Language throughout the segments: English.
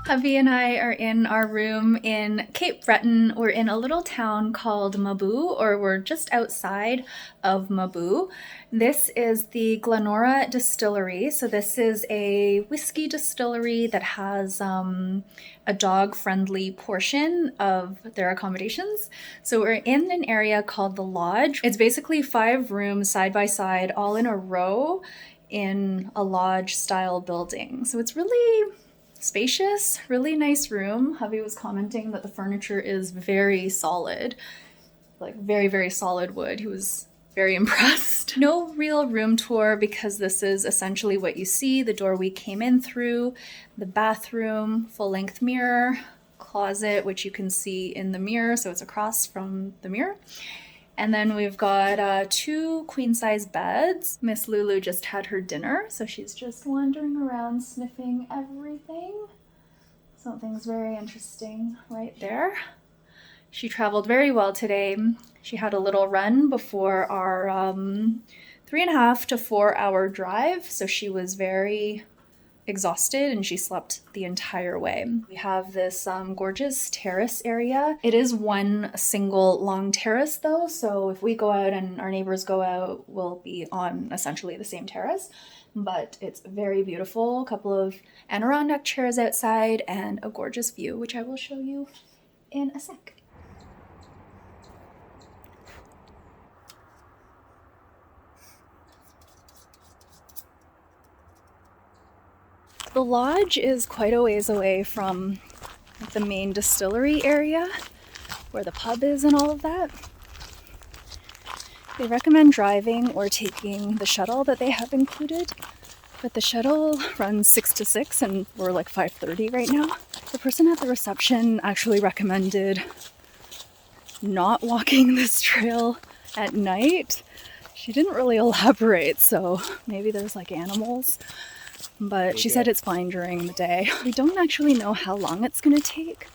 Hubby and I are in our room in Cape Breton. We're in a little town called Mabou, or we're just outside of Mabou. This is the Glenora Distillery. So this is a whiskey distillery that has a dog-friendly portion of their accommodations. So we're in an area called the Lodge. It's basically 5 rooms side by side, all in a row in a lodge-style building. So it's really spacious, really nice room. Hubby was commenting that the furniture is very solid, like very, very solid wood. He was very impressed. No real room tour because this is essentially what you see. The door we came in through, the bathroom, full-length mirror, closet, which you can see in the mirror, so it's across from the mirror. And then we've got 2 queen-size beds. Miss Lulu just had her dinner, so she's just wandering around sniffing everything. Something's very interesting right there. She traveled very well today. She had a little run before our 3.5 to 4 hour drive, so she was very exhausted and she slept the entire way. We have this gorgeous terrace area. It is one single long terrace though, so if we go out and our neighbors go out, we'll be on essentially the same terrace. But it's very beautiful. A couple of Adirondack chairs outside and a gorgeous view, which I will show you in a sec. The lodge is quite a ways away from the main distillery area where the pub is and all of that. They recommend driving or taking the shuttle that they have included, but the shuttle runs 6 to 6 and we're like 5:30 right now. The person at the reception actually recommended not walking this trail at night. She didn't really elaborate, so maybe there's like animals. But she said it's fine during the day. We don't actually know how long it's gonna take.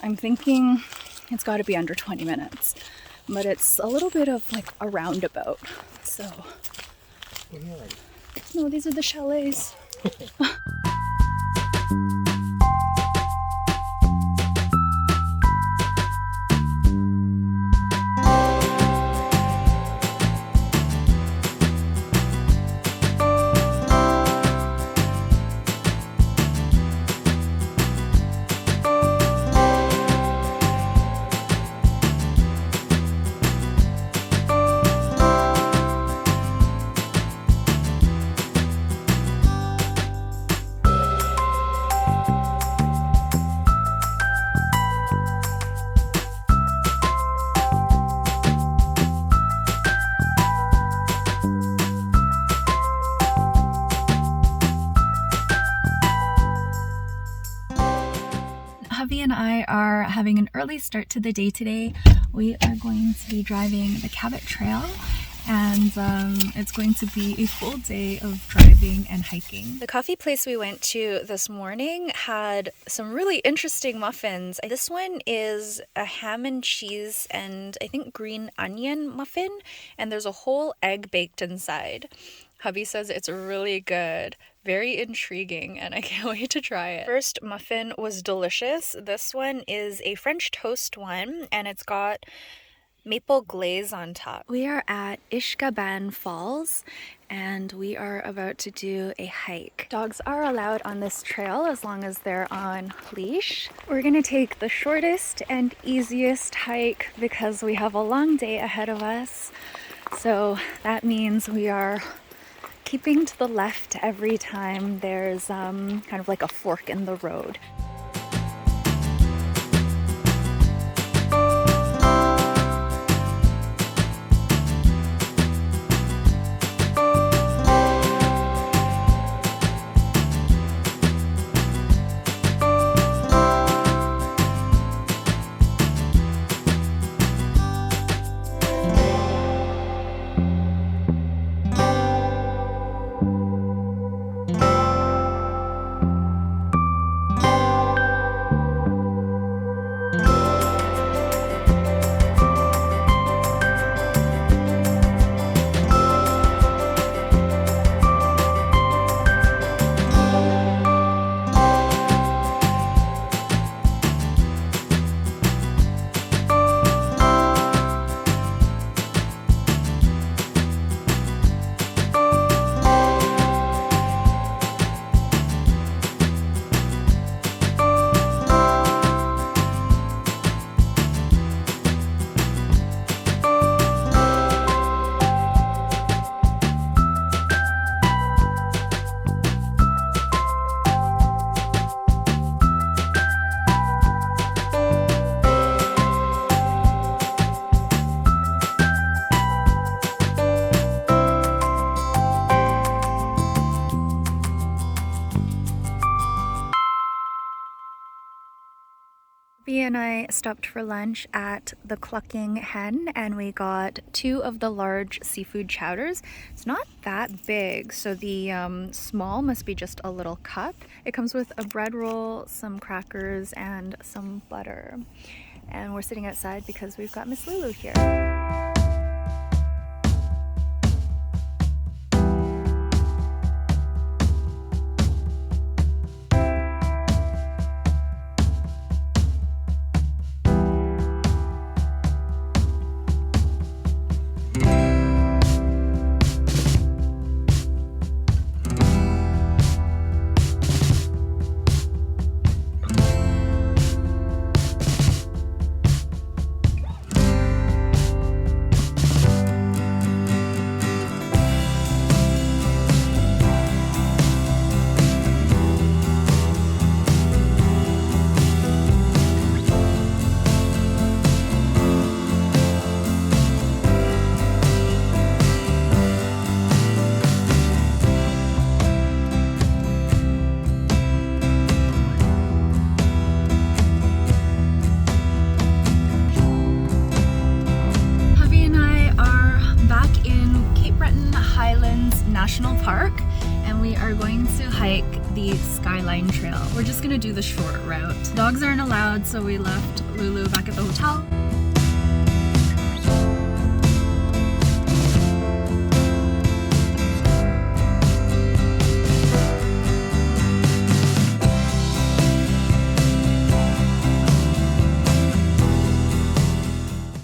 I'm thinking it's gotta be under 20 minutes. But it's a little bit of like a roundabout, so. No, these are the chalets. Hubby and I are having an early start to the day today. We are going to be driving the Cabot Trail, and it's going to be a full day of driving and hiking. The coffee place we went to this morning had some really interesting muffins. This one is a ham and cheese and I think green onion muffin, and there's a whole egg baked inside. Hubby says it's really good, very intriguing, and I can't wait to try it. First muffin was delicious. This one is a French toast one, and it's got maple glaze on top. We are at Uisge Ban Falls, and we are about to do a hike. Dogs are allowed on this trail as long as they're on leash. We're gonna take the shortest and easiest hike because we have a long day ahead of us. So that means we are keeping to the left every time there's kind of like a fork in the road. Javi and I stopped for lunch at the Clucking Hen and we got 2 of the large seafood chowders. It's not that big, so the small must be just a little cup. It comes with a bread roll, some crackers, and some butter. And we're sitting outside because we've got Miss Lulu here. Highlands National Park, and we are going to hike the Skyline Trail. We're just gonna do the short route. Dogs aren't allowed, so we left Lulu back at the hotel.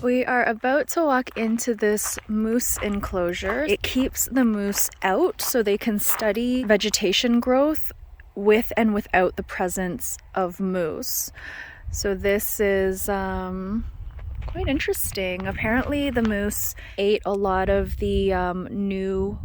We are about to walk into this moose enclosure. It keeps the moose out so they can study vegetation growth with and without the presence of moose. So this is quite interesting. Apparently the moose ate a lot of the new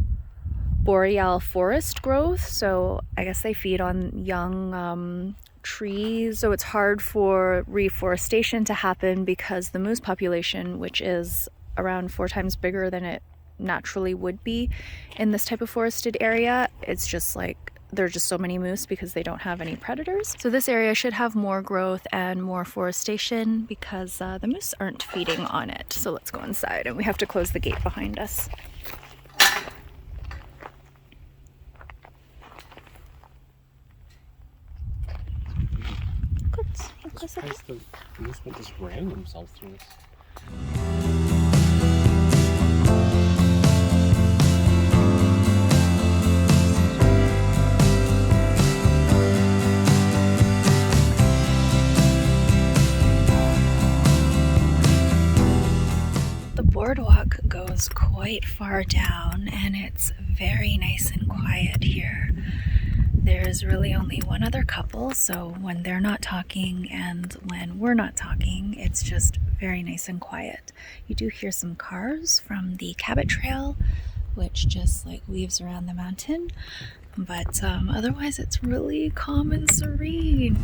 boreal forest growth, so I guess they feed on young trees, so it's hard for reforestation to happen because the moose population, which is around 4 times bigger than it naturally would be in this type of forested area, it's just like there are just so many moose because they don't have any predators. So this area should have more growth and more forestation because the moose aren't feeding on it. So let's go inside, and we have to close the gate behind us. The moose just ran themselves through this. The boardwalk goes quite far down, and it's very nice and quiet here. There's really only one other couple, so when they're not talking and when we're not talking, it's just very nice and quiet. You do hear some cars from the Cabot Trail, which just like weaves around the mountain, but otherwise it's really calm and serene.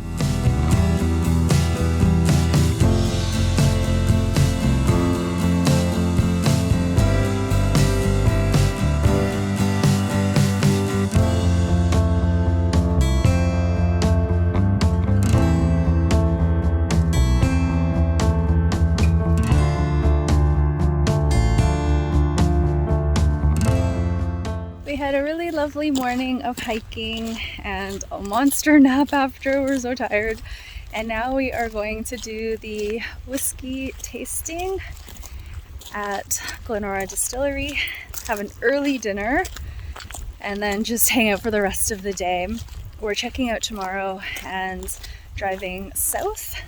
We had a really lovely morning of hiking and a monster nap after. We're so tired. And now we are going to do the whiskey tasting at Glenora Distillery, have an early dinner, and then just hang out for the rest of the day. We're checking out tomorrow and driving south.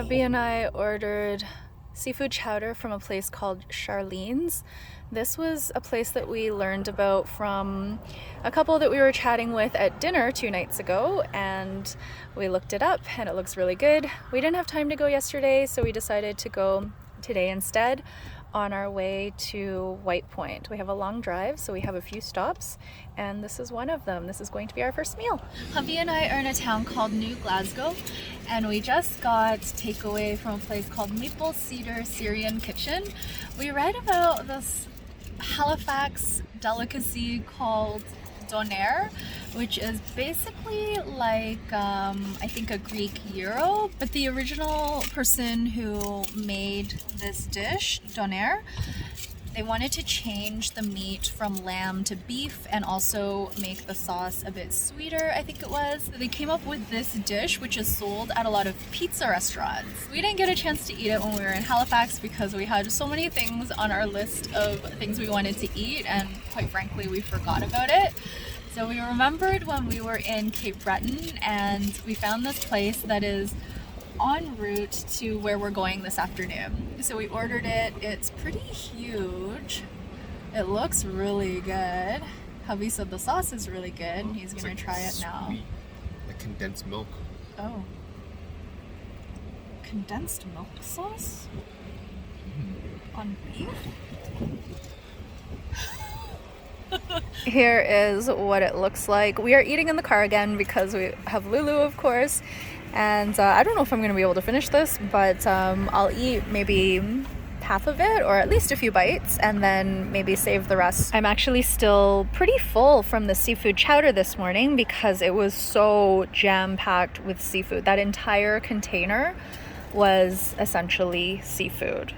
Hubby and I ordered seafood chowder from a place called Charlene's. This was a place that we learned about from a couple that we were chatting with at dinner 2 nights ago, and we looked it up and it looks really good. We didn't have time to go yesterday, so we decided to go today instead on our way to White Point. We have a long drive, so we have a few stops, and this is one of them. This is going to be our first meal. Hubby and I are in a town called New Glasgow, and we just got takeaway from a place called Maple Cedar Syrian Kitchen. We read about this Halifax delicacy called doner, which is basically like I think a Greek gyro, but the original person who made this dish, doner, they wanted to change the meat from lamb to beef and also make the sauce a bit sweeter, I think it was. They came up with this dish, which is sold at a lot of pizza restaurants. We didn't get a chance to eat it when we were in Halifax because we had so many things on our list of things we wanted to eat, and quite frankly, we forgot about it. So we remembered when we were in Cape Breton, and we found this place that is en route to where we're going this afternoon. So we ordered it. It's pretty huge. It looks really good. Hubby said the sauce is really good. He's gonna try it now. Like condensed milk. Oh. Condensed milk sauce? On beef? Here is what it looks like. We are eating in the car again because we have Lulu, of course. And I don't know if I'm going to be able to finish this, but I'll eat maybe half of it, or at least a few bites, and then maybe save the rest. I'm actually still pretty full from the seafood chowder this morning because it was so jam-packed with seafood. That entire container was essentially seafood,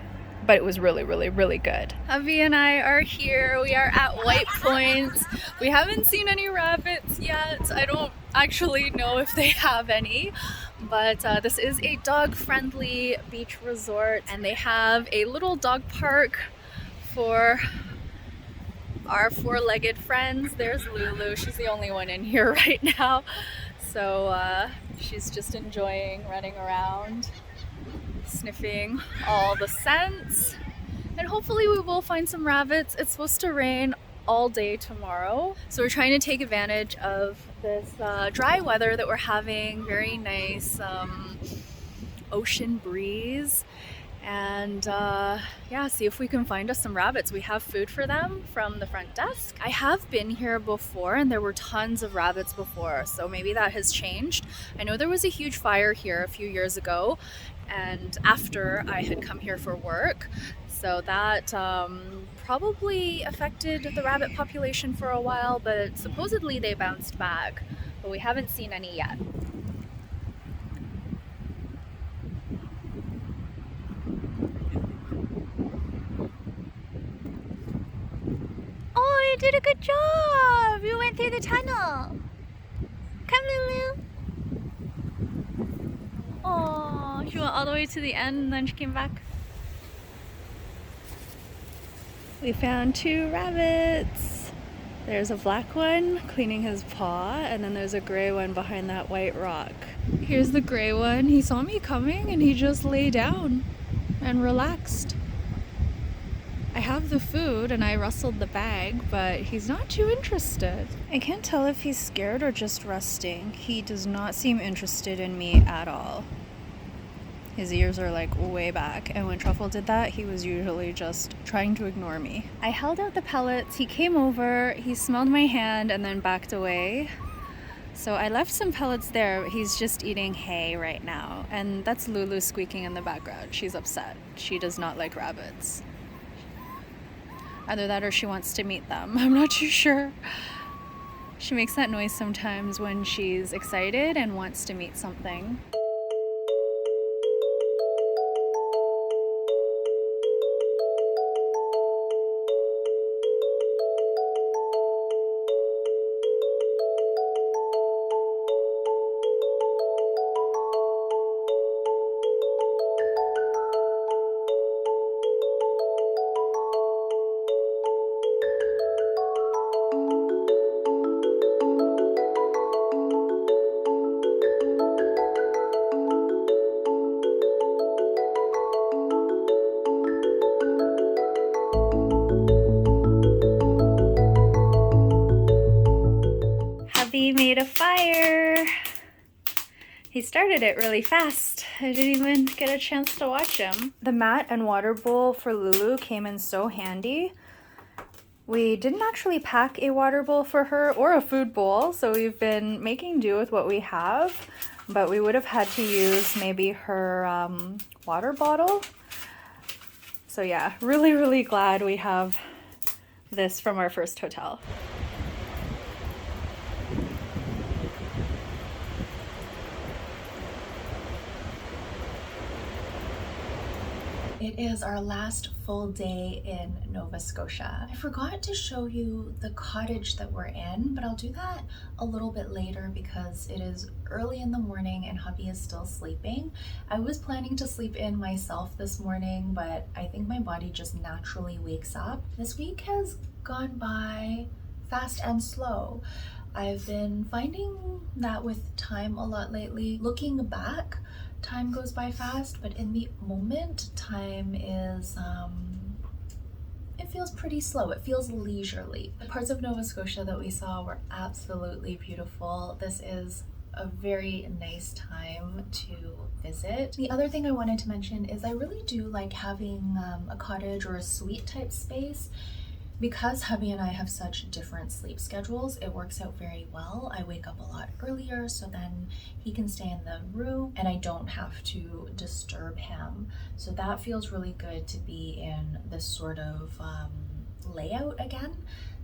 but it was really, really, really good. Hubby and I are here. We are at White Point. We haven't seen any rabbits yet. I don't actually know if they have any, but this is a dog-friendly beach resort, and they have a little dog park for our four-legged friends. There's Lulu. She's the only one in here right now, so she's just enjoying running around, sniffing all the scents, and hopefully we will find some rabbits. It's supposed to rain all day tomorrow, so we're trying to take advantage of this dry weather that we're having. Very nice ocean breeze, and yeah, see if we can find us some rabbits. We have food for them from the front desk. I have been here before and there were tons of rabbits before, so maybe that has changed. I know there was a huge fire here a few years ago, and after I had come here for work, so that probably affected the rabbit population for a while, but supposedly they bounced back, but we haven't seen any yet. Oh, you did a good job! You went through the tunnel. Come, Lulu. Oh, she went all the way to the end and then she came back. We found 2 rabbits. There's a black one cleaning his paw, and then there's a gray one behind that white rock. Here's the gray one. He saw me coming and he just lay down and relaxed. I have the food and I rustled the bag, but he's not too interested. I can't tell if he's scared or just resting. He does not seem interested in me at all. His ears are like way back, and when Truffle did that, he was usually just trying to ignore me. I held out the pellets. He came over, he smelled my hand, and then backed away. So I left some pellets there, but he's just eating hay right now. And that's Lulu squeaking in the background. She's upset. She does not like rabbits. Either that or she wants to meet them. I'm not too sure. She makes that noise sometimes when she's excited and wants to meet something. fire. He started it really fast. I didn't even get a chance to watch him. The mat and water bowl for Lulu came in so handy. We didn't actually pack a water bowl for her or a food bowl, so we've been making do with what we have, but we would have had to use maybe her water bottle. So yeah, really, really glad we have this from our first hotel. It is our last full day in Nova Scotia. I forgot to show you the cottage that we're in, but I'll do that a little bit later because it is early in the morning and hubby is still sleeping. I was planning to sleep in myself this morning, but I think my body just naturally wakes up. This week has gone by fast and slow. I've been finding that with time a lot lately. Looking back, time goes by fast, but in the moment, time is, it feels pretty slow. It feels leisurely. The parts of Nova Scotia that we saw were absolutely beautiful. This is a very nice time to visit. The other thing I wanted to mention is I really do like having a cottage or a suite type space. Because hubby and I have such different sleep schedules, it works out very well. I wake up a lot earlier, so then he can stay in the room and I don't have to disturb him. So that feels really good to be in this sort of layout again.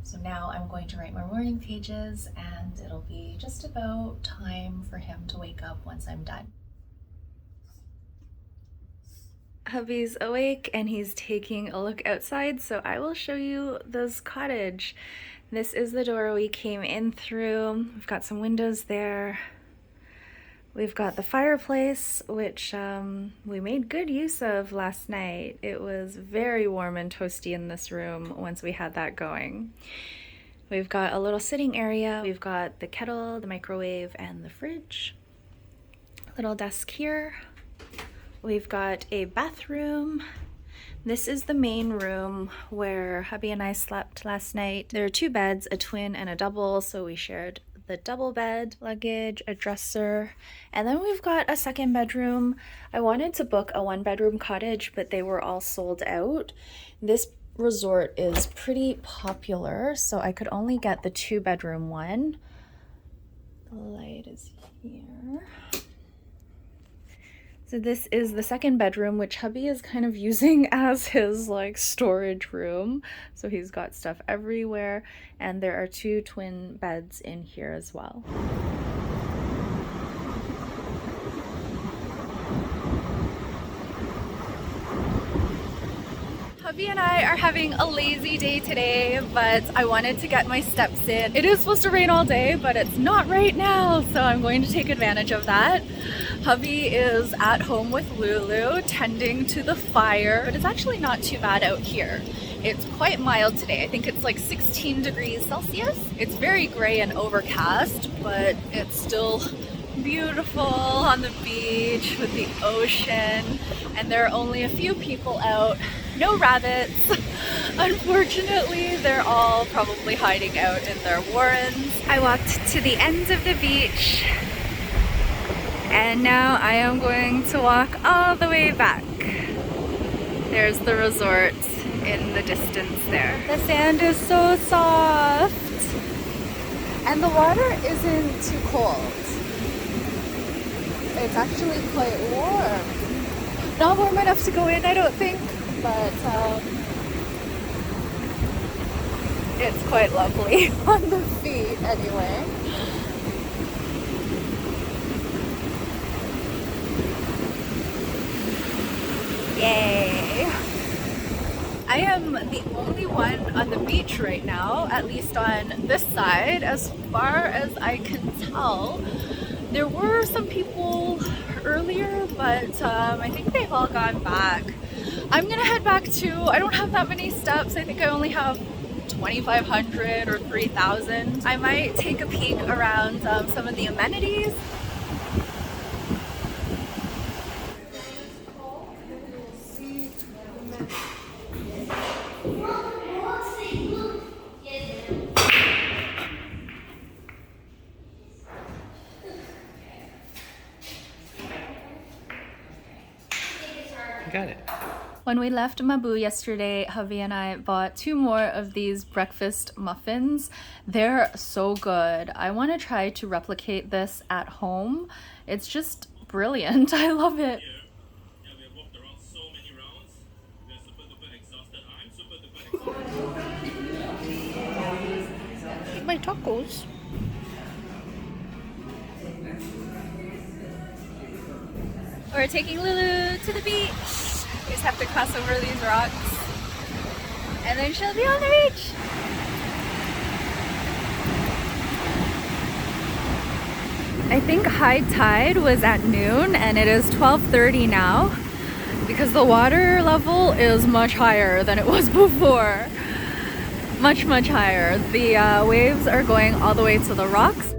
So now I'm going to write my morning pages and it'll be just about time for him to wake up once I'm done. Hubby's awake and he's taking a look outside, so I will show you this cottage. This is the door we came in through. We've got some windows there. We've got the fireplace, which we made good use of last night. It was very warm and toasty in this room once we had that going. We've got a little sitting area. We've got the kettle, the microwave, and the fridge. Little desk here. We've got a bathroom. This is the main room where hubby and I slept last night. There are two beds, a twin and a double, so we shared the double bed, luggage, a dresser, and then we've got a second bedroom. I wanted to book a one-bedroom cottage, but they were all sold out. This resort is pretty popular, so I could only get the two-bedroom one. The light is here. So this is the second bedroom, which hubby is kind of using as his like storage room. So he's got stuff everywhere, and there are two twin beds in here as well. Hubby and I are having a lazy day today, but I wanted to get my steps in. It is supposed to rain all day, but it's not right now, so I'm going to take advantage of that. Hubby is at home with Lulu, tending to the fire, but it's actually not too bad out here. It's quite mild today. I think it's like 16 degrees Celsius. It's very gray and overcast, but it's still beautiful on the beach with the ocean, and there are only a few people out. No rabbits. Unfortunately, they're all probably hiding out in their warrens. I walked to the end of the beach, and now I am going to walk all the way back. There's the resort in the distance there. The sand is so soft, and the water isn't too cold. It's actually quite warm. Not warm enough to go in, I don't think, but it's quite lovely on the feet anyway. Yay! I am the only one on the beach right now, at least on this side, as far as I can tell. There were some people earlier, but I think they've all gone back. I'm gonna head back too. I don't have that many steps. I think I only have 2,500 or 3,000. I might take a peek around some of the amenities. I got it. When we left Mabou yesterday, Javi and I bought 2 more of these breakfast muffins. They're so good. I want to try to replicate this at home. It's just brilliant. I love it. Yeah, we have walked around so many rounds. We are super duper exhausted. I'm super duper exhausted. Eat my tacos. We're taking Lulu to the beach. We just have to cross over these rocks and then she'll be on the beach. I think high tide was at noon and it is 12:30 now because the water level is much higher than it was before. Much higher. The waves are going all the way to the rocks.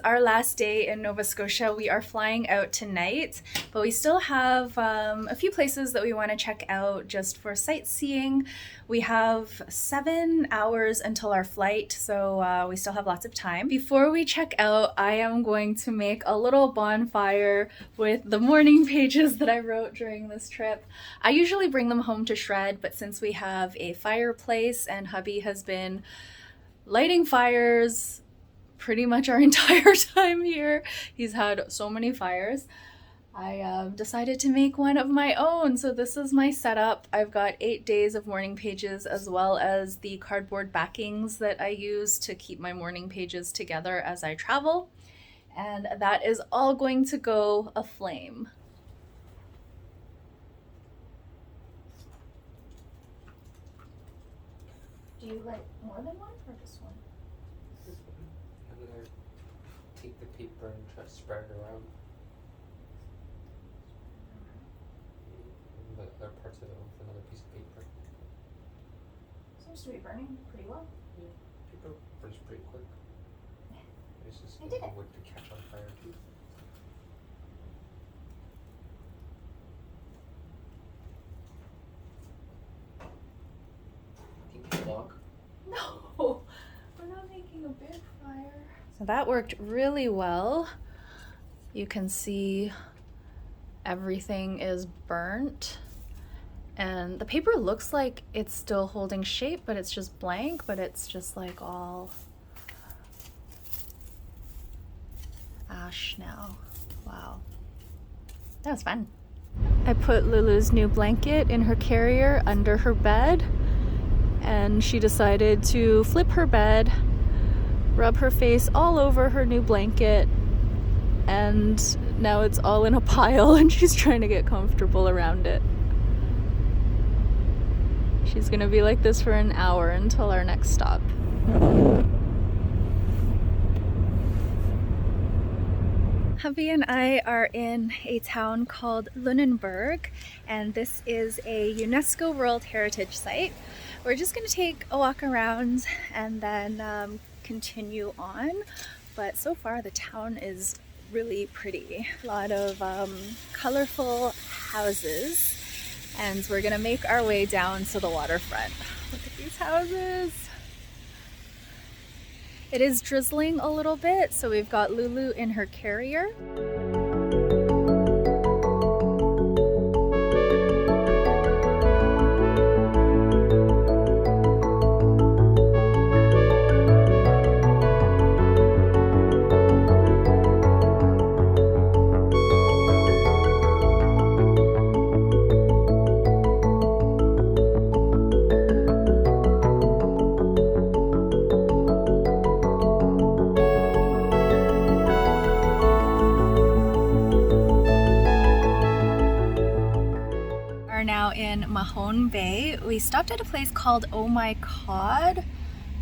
Our last day in Nova Scotia. We are flying out tonight, but we still have a few places that we want to check out just for sightseeing. We have 7 hours until our flight, so we still have lots of time. Before we check out, I am going to make a little bonfire with the morning pages that I wrote during this trip. I usually bring them home to shred, but since we have a fireplace and hubby has been lighting fires pretty much our entire time here. He's had so many fires. I decided to make one of my own. So this is my setup. I've got 8 days of morning pages as well as the cardboard backings that I use to keep my morning pages together as I travel. And that is all going to go aflame. Do you like more than one or just one? I'm gonna take the paper and try to spread it around. The other parts of it with another piece of paper. Seems to be burning pretty well. Yeah, paper burns pretty quick. It's just I did it. wood to catch on fire too. Think you log? No, we're not making a big fire. So that worked really well. You can see everything is burnt. And the paper looks like it's still holding shape, but it's just blank, but it's just like all ash now. Wow. That was fun. I put Lulu's new blanket in her carrier under her bed, and she decided to flip her bed, rub her face all over her new blanket, and now it's all in a pile and she's trying to get comfortable around it. She's gonna be like this for an hour until our next stop. Hubby and I are in a town called Lunenburg, and this is a UNESCO World Heritage Site. We're just gonna take a walk around and then continue on, but so far the town is really pretty. A lot of colorful houses. And we're gonna make our way down to the waterfront. Look at these houses. It is drizzling a little bit, so we've got Lulu in her carrier. In Mahone Bay. We stopped at a place called My Cod.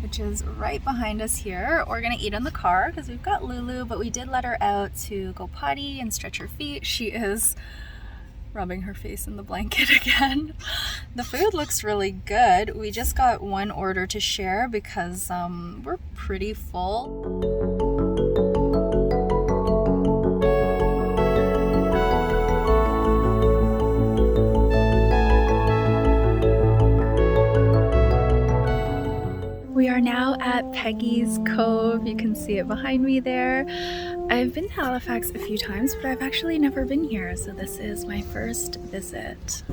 which is right behind us here. We're gonna eat in the car because we've got Lulu, but we did let her out to go potty and stretch her feet. She is rubbing her face in the blanket again. The food looks really good. We just got one order to share because we're pretty full. We are now at Peggy's Cove. You can see it behind me there. I've been to Halifax a few times, but I've actually never been here, so this is my first visit.